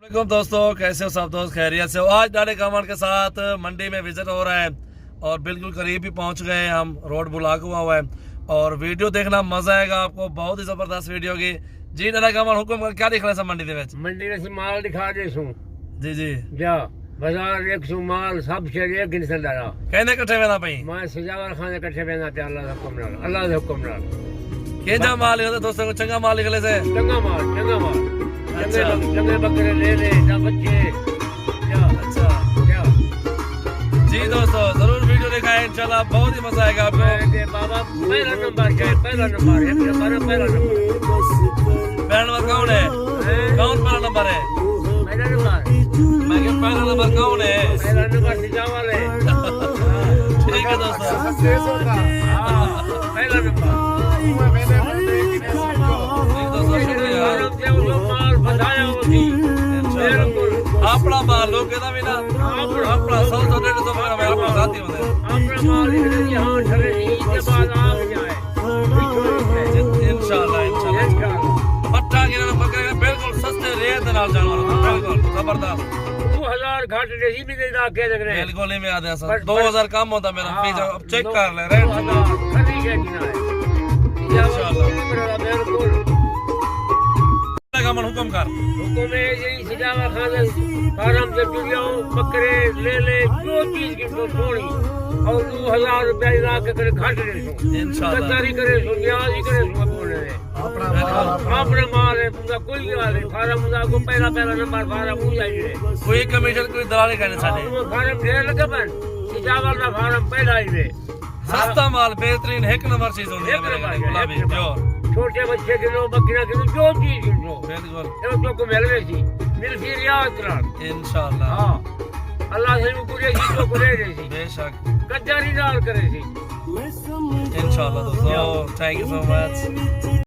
वालेकुम दोस्तों, कैसे हो सब दोस्त? खैरियत से हो? आज डाले कमर के साथ मंडी में विजिट हो रहा है और बिल्कुल करीब ही पहुंच गए हैं। हम रोड ब्लॉक हुआ है और वीडियो देखना मजा आएगा आपको, बहुत ही जबरदस्त वीडियो की। जी डाले कमर हुक्म कर, क्या दिख रहा है मंडी में? मंडी में से माल दिखा दे सू जी जी जा बाजार एक सू माल सब शरीर गिन से डरा कहने कट्ठे वेना पई मैं सजावर खाने कट्ठे बेना ते अल्लाह दा हुक्म नाल अल्लाह दे हुक्म नाल के जा माल है दोस्तों को चंगा माल निकले से चंगा माल अच्छा। चंगे बकरे ले ले ना बच्चे क्या अच्छा क्या जी दोस्तों, जरूर वीडियो दिखाएं इंशाल्लाह, बहुत ही मजा आएगा आपको। दे बाबा पहला नंबर क्या है? पहला नंबर है पहला नंबर पहला नंबर कौन है? कौन पहला नंबर है? पहला नंबर मैं क्या पहला नंबर कौन है? पहला नंबर सजावर है ठीक है दोस्तों, पहला नंबर अपना माल लोग कहता भी ना अपना 100-150 तो मेरा अपना साथी होता है। इंशाल्लाह पट्टा गिरना पकड़ेगा बिल्कुल सस्ते रेट के नाल जानवर बिल्कुल जबरदस्त 2000 घाट देसी भी देना के लग रहे हैं बिल्कुल नहीं में आते हैं सर। 2000 कम होता मेरा फीस, अब चेक कर ले रेट इंशाल्लाह। मन हुक्म कर हुक्म है यही सजावा खाना फार्म से चुलियाओ बकरे ले ले जो चीज की तो थोड़ी और 2000 रुपया ला के करे घाट दे सो इंशाल्लाह गद्दारी करे सो न्याज ही करे सो बोले अपने माल है पूरा कोई गाल नहीं फार्म मुझा को पहला नंबर फार्म मुझा ही है कोई कमीशन कोई दलाली करने साडे फार्म ढेर लगे बन सजावा का फार्म पहला ही है सस्ता माल बेहतरीन एक नंबर चीज होती है मेरे गुलाबी जो छोटे बच्चे के लो बकरियां के लो जो चीज के लो बिल्कुल ये तो मिल रही थी मिल फिर याद रहा इंशाल्लाह। हां अल्लाह से पूरे चीजों को ले रही थी बेशक गद्दारी नाल करे थी इंशाल्लाह दोस्तों, थैंक यू सो मच।